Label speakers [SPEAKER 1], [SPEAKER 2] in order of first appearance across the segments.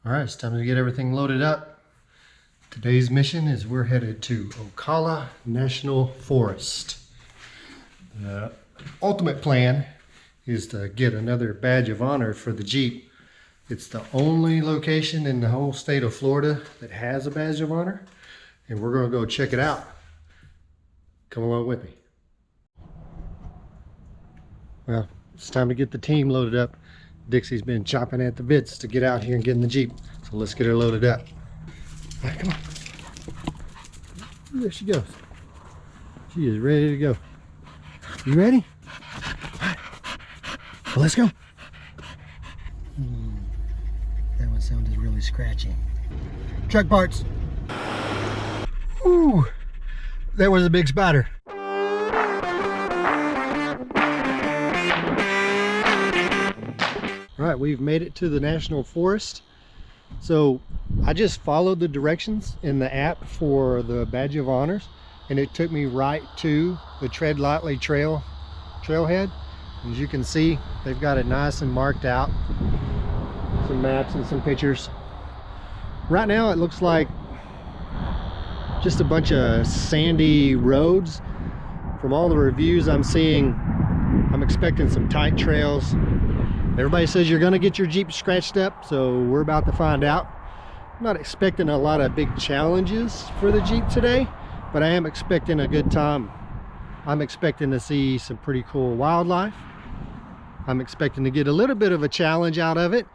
[SPEAKER 1] All right, it's time to get everything loaded up. Today's mission is we're headed to Ocala National Forest. The ultimate plan is to get another badge of honor for the Jeep. It's the only location in the whole state of Florida that has a badge of honor, and we're going to go check it out. Come along with me. Well, it's time to get the team loaded up. Dixie's been chopping at the bits to get out here and get in the Jeep. So let's get her loaded up. All right, come on. There she goes. She is ready to go. You ready? All right. Well, let's go. That one sounded really scratchy. Truck parts. Ooh, that was a big spider. All right, we've made it to the National Forest. So I just followed the directions in the app for the badge of honors, and it took me right to the Tread Lightly trailhead. As you can see, they've got it nice and marked out. Some maps and some pictures. Right now it looks like just a bunch of sandy roads. From all the reviews I'm seeing, I'm expecting some tight trails. Everybody says you're gonna get your Jeep scratched up, so we're about to find out. I'm not expecting a lot of big challenges for the Jeep today, but I am expecting a good time. I'm expecting to see some pretty cool wildlife. I'm expecting to get a little bit of a challenge out of it.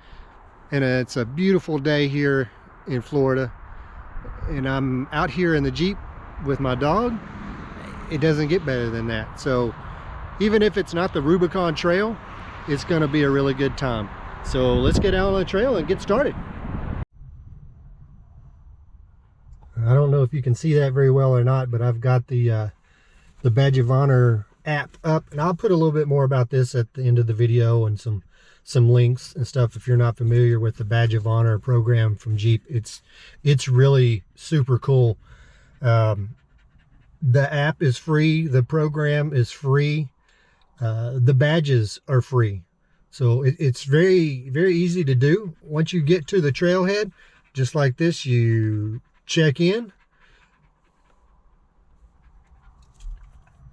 [SPEAKER 1] And it's a beautiful day here in Florida. And I'm out here in the Jeep with my dog. It doesn't get better than that. So even if it's not the Rubicon Trail, it's gonna be a really good time. So let's get out on the trail and get started. I don't know if you can see that very well or not, but I've got the Badge of Honor app up, and I'll put a little bit more about this at the end of the video and some links and stuff if you're not familiar with the Badge of Honor program from Jeep. It's really super cool. The app is free, the program is free. The badges are free, so it's very easy to do. Once you get to the trailhead, just like this, you check in.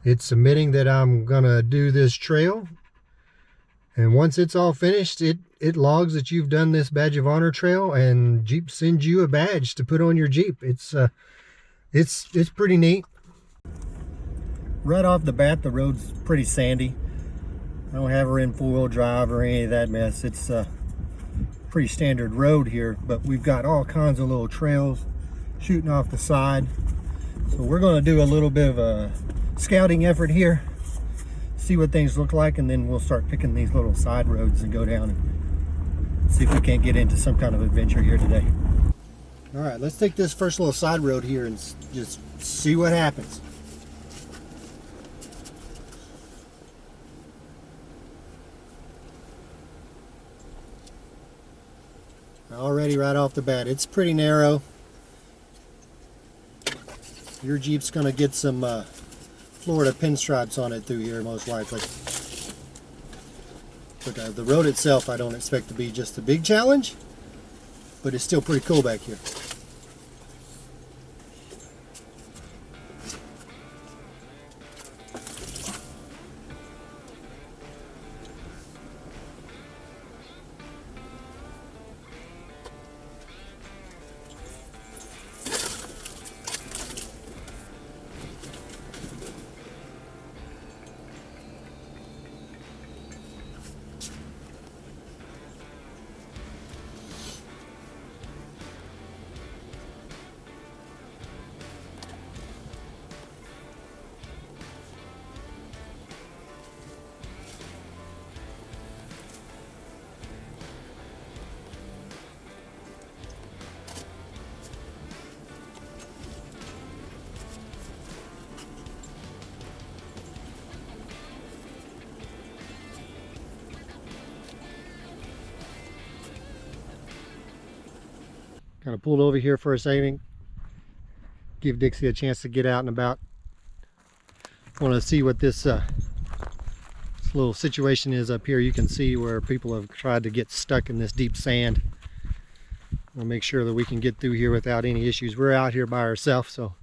[SPEAKER 1] It's submitting that I'm gonna do this trail, and once it's all finished, it logs that you've done this Badge of Honor trail, and Jeep sends you a badge to put on your Jeep. It's pretty neat. Right off the bat, the road's pretty sandy. I don't have her in four-wheel drive or any of that mess. It's a pretty standard road here, but we've got all kinds of little trails shooting off the side. So we're going to do a little bit of a scouting effort here, see what things look like, and then we'll start picking these little side roads and go down and see if we can't get into some kind of adventure here today. All right, let's take this first little side road here and just see what happens. Already right off the bat, it's pretty narrow. Your Jeep's gonna get some Florida pinstripes on it through here, most likely. But the road itself, I don't expect to be just a big challenge, but it's still pretty cool back here. Kind of pulled over here for a second, give Dixie a chance to get out and about. Want to see what this little situation is up here. You can see where people have tried to get stuck in this deep sand. We'll make sure that we can get through here without any issues. We're out here by ourselves, so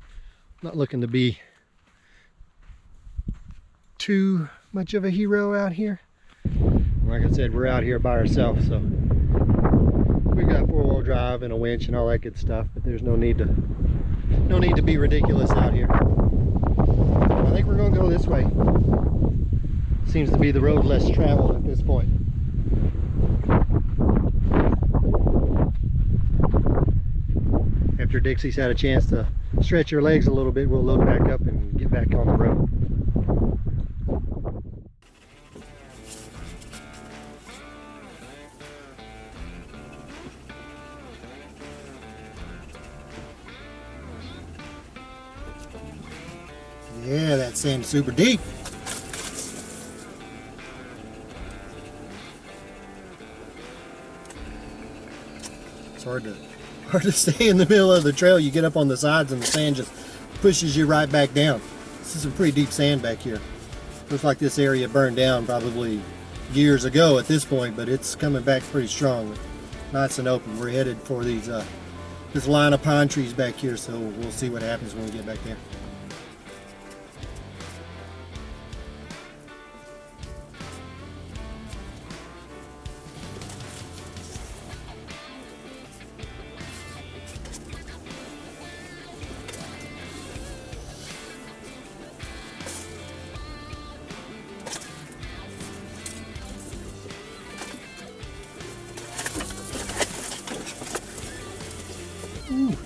[SPEAKER 1] not looking to be too much of a hero out here. Like I said, we're out here by ourselves, so we've got four-wheel drive and a winch and all that good stuff, but there's no need to be ridiculous out here. I think we're going to go this way. Seems to be the road less traveled at this point. After Dixie's had a chance to stretch her legs a little bit, we'll load back up and get back on the road. Yeah, that sand's super deep. It's hard to stay in the middle of the trail. You get up on the sides and the sand just pushes you right back down. This is some pretty deep sand back here. Looks like this area burned down probably years ago at this point, but it's coming back pretty strong. Nice and open. We're headed for these this line of pine trees back here, so we'll see what happens when we get back there. Ooh.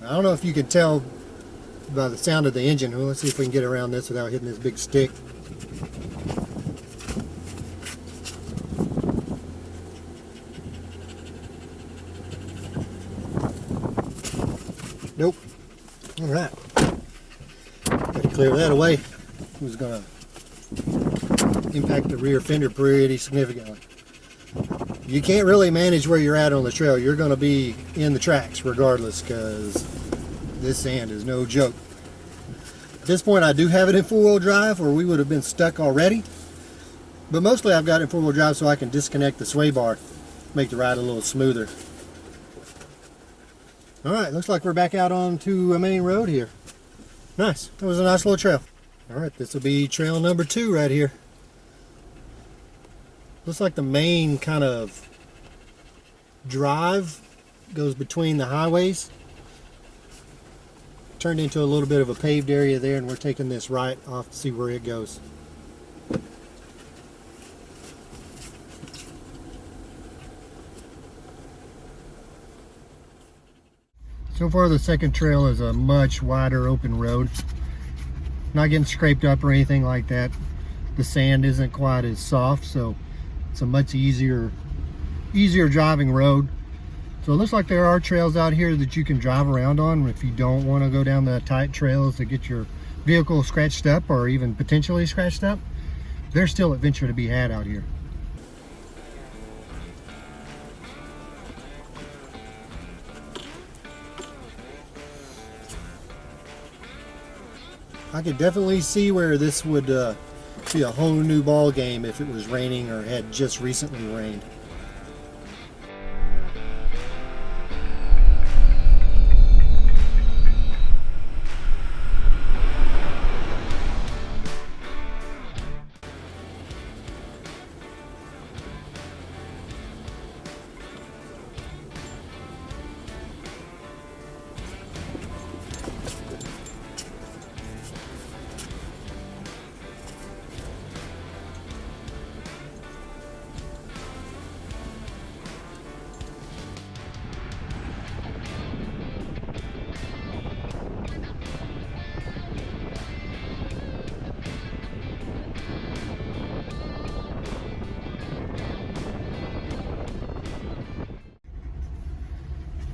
[SPEAKER 1] I don't know if you can tell by the sound of the engine. Well, let's see if we can get around this without hitting this big stick. Nope. All right. Got to clear that away. It was going to impact the rear fender pretty significantly. You can't really manage where you're at on the trail. You're going to be in the tracks regardless, because this sand is no joke. At this point I do have it in four-wheel drive, or we would have been stuck already. But mostly I've got it in four-wheel drive so I can disconnect the sway bar, make the ride a little smoother. Alright, looks like we're back out onto a main road here. Nice. That was a nice little trail. Alright, this will be trail number 2 right here. Looks like the main kind of drive goes between the highways. Turned into a little bit of a paved area there, and we're taking this right off to see where it goes. So far the second trail is a much wider open road. Not getting scraped up or anything like that. The sand isn't quite as soft, so it's a much easier driving road. So it looks like there are trails out here that you can drive around on if you don't want to go down the tight trails to get your vehicle scratched up or even potentially scratched up. There's still adventure to be had out here. I could definitely see where this would be a whole new ball game if it was raining or had just recently rained.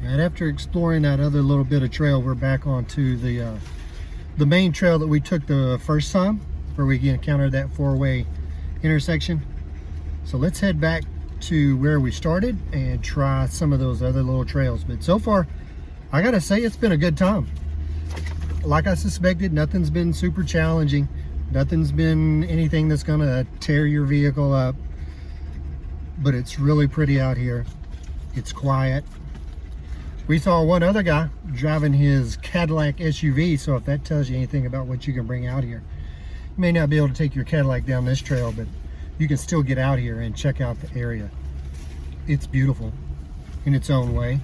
[SPEAKER 1] And after exploring that other little bit of trail, we're back onto the main trail that we took the first time, where we encountered that four-way intersection. So let's head back to where we started and try some of those other little trails. But so far, I gotta say, it's been a good time. Like I suspected, nothing's been super challenging. Nothing's been anything that's gonna tear your vehicle up. But it's really pretty out here. It's quiet. We saw one other guy driving his Cadillac SUV, so if that tells you anything about what you can bring out here. You may not be able to take your Cadillac down this trail, but you can still get out here and check out the area. It's beautiful in its own way.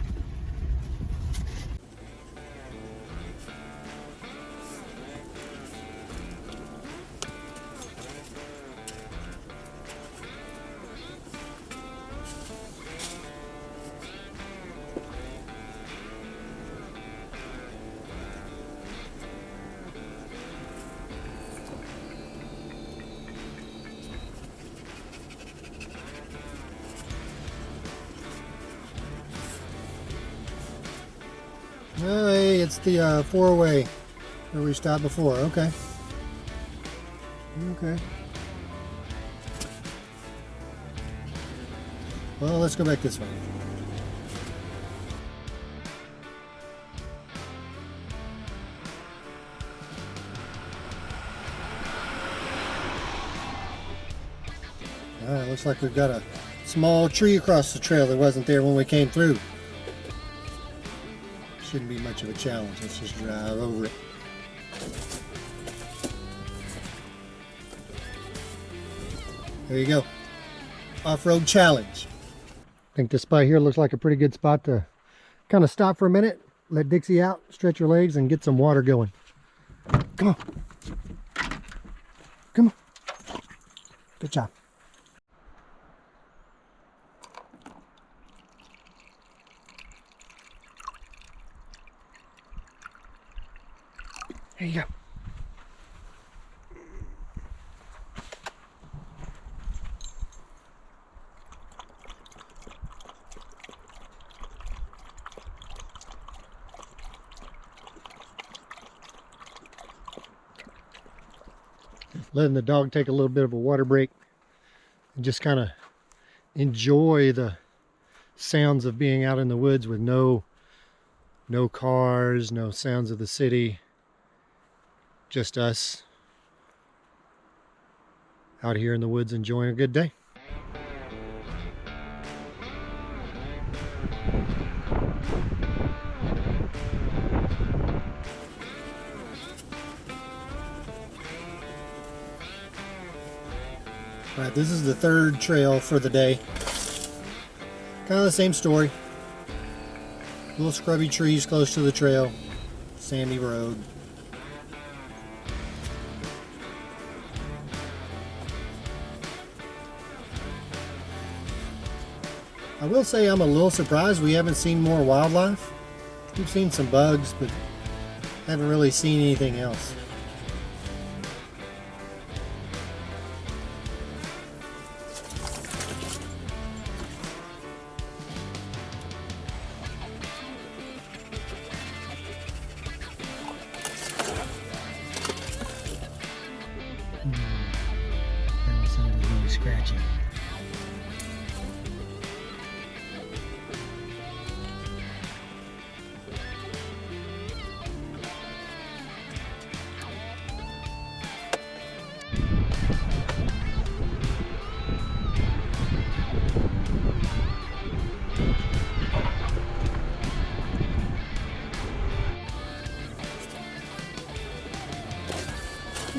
[SPEAKER 1] Oh, hey, it's the four-way where we stopped before. Okay. Okay. Well, let's go back this way. Looks like we've got a small tree across the trail that wasn't there when we came through. Shouldn't be much of a challenge. Let's just drive over it. There you go. Off-road challenge. I think this spot here looks like a pretty good spot to kind of stop for a minute, let Dixie out, stretch her legs, and get some water going. Come on. Come on. Good job. There you go. Letting the dog take a little bit of a water break and just kind of enjoy the sounds of being out in the woods with no cars, no sounds of the city. Just us out here in the woods enjoying a good day. All right, this is the third trail for the day. Kind of the same story. Little scrubby trees close to the trail, sandy road. I will say I'm a little surprised we haven't seen more wildlife. We've seen some bugs, but haven't really seen anything else. That sounded really scratchy.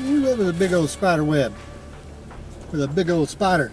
[SPEAKER 1] Ooh, that was a big old spider web with a big old spider.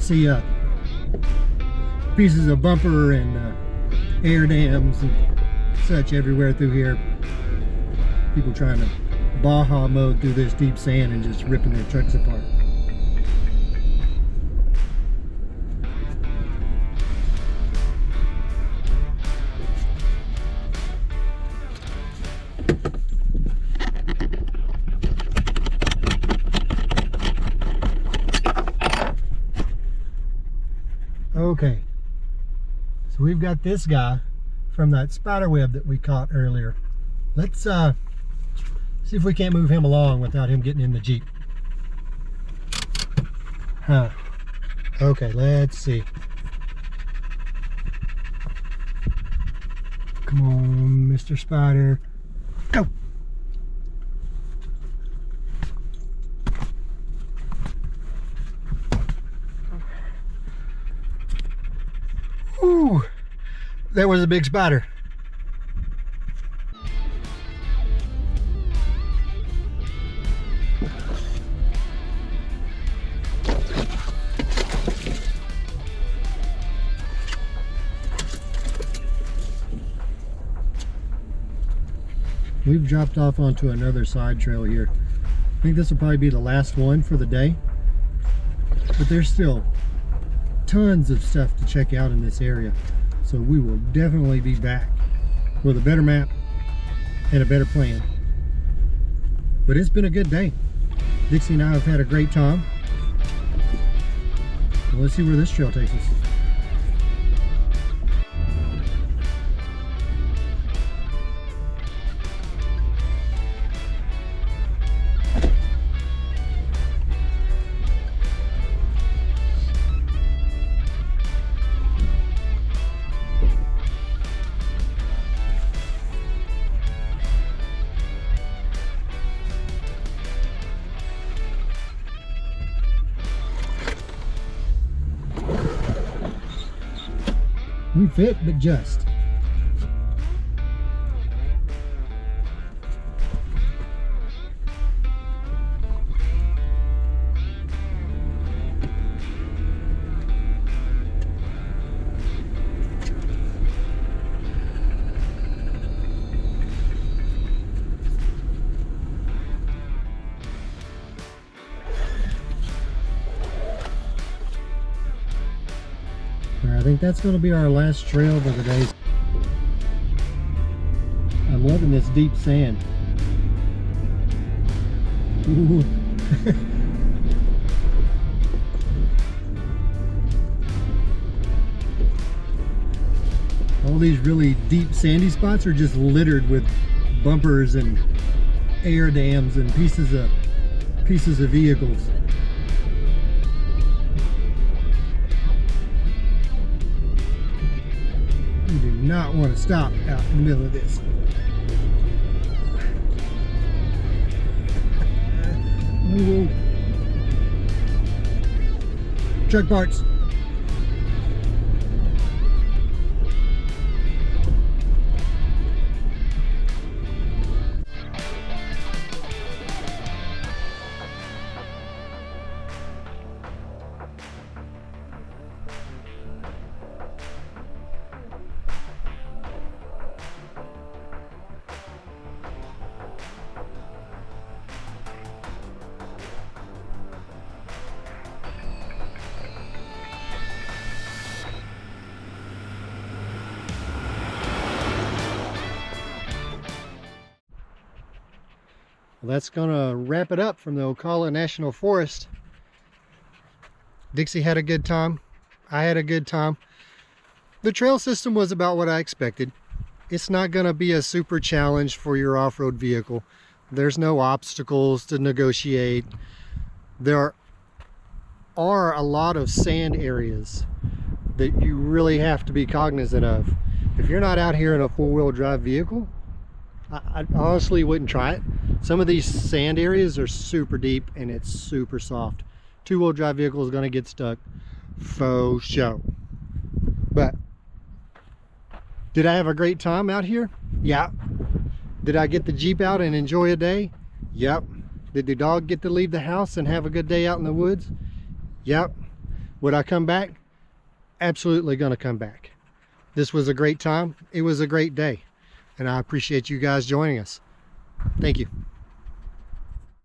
[SPEAKER 1] see pieces of bumper and air dams and such everywhere through here. People trying to Baja mode through this deep sand and just ripping their trucks apart. Okay, so we've got this guy from that spider web that we caught earlier. Let's see if we can't move him along without him getting in the Jeep. Huh. Okay, let's see. Come on, Mr. Spider. Go! Ooh, that was a big spider. We've dropped off onto another side trail here. I think this will probably be the last one for the day, but there's still tons of stuff to check out in this area, so we will definitely be back with a better map and a better plan. But it's been a good day. Dixie and I have had a great time. Well, let's see where this trail takes us. We fit, but just. I think that's going to be our last trail for the day. I'm loving this deep sand. Ooh. All these really deep sandy spots are just littered with bumpers and air dams and pieces of vehicles. You do not want to stop out in the middle of this. Whoa. Truck parts. Well, that's gonna wrap it up from the Ocala National Forest. Dixie had a good time. I had a good time. The trail system was about what I expected. It's not gonna be a super challenge for your off-road vehicle. There's no obstacles to negotiate. There are a lot of sand areas that you really have to be cognizant of. If you're not out here in a four-wheel drive vehicle, I honestly wouldn't try it. Some of these sand areas are super deep and it's super soft. Two-wheel drive vehicle is going to get stuck faux show. But did I have a great time out here? Yeah. Did I get the Jeep out and enjoy a day? Yep. Did the dog get to leave the house and have a good day out in the woods? Yep. Would I come back? Absolutely going to come back. This was a great time. It was a great day. And I appreciate you guys joining us. Thank you.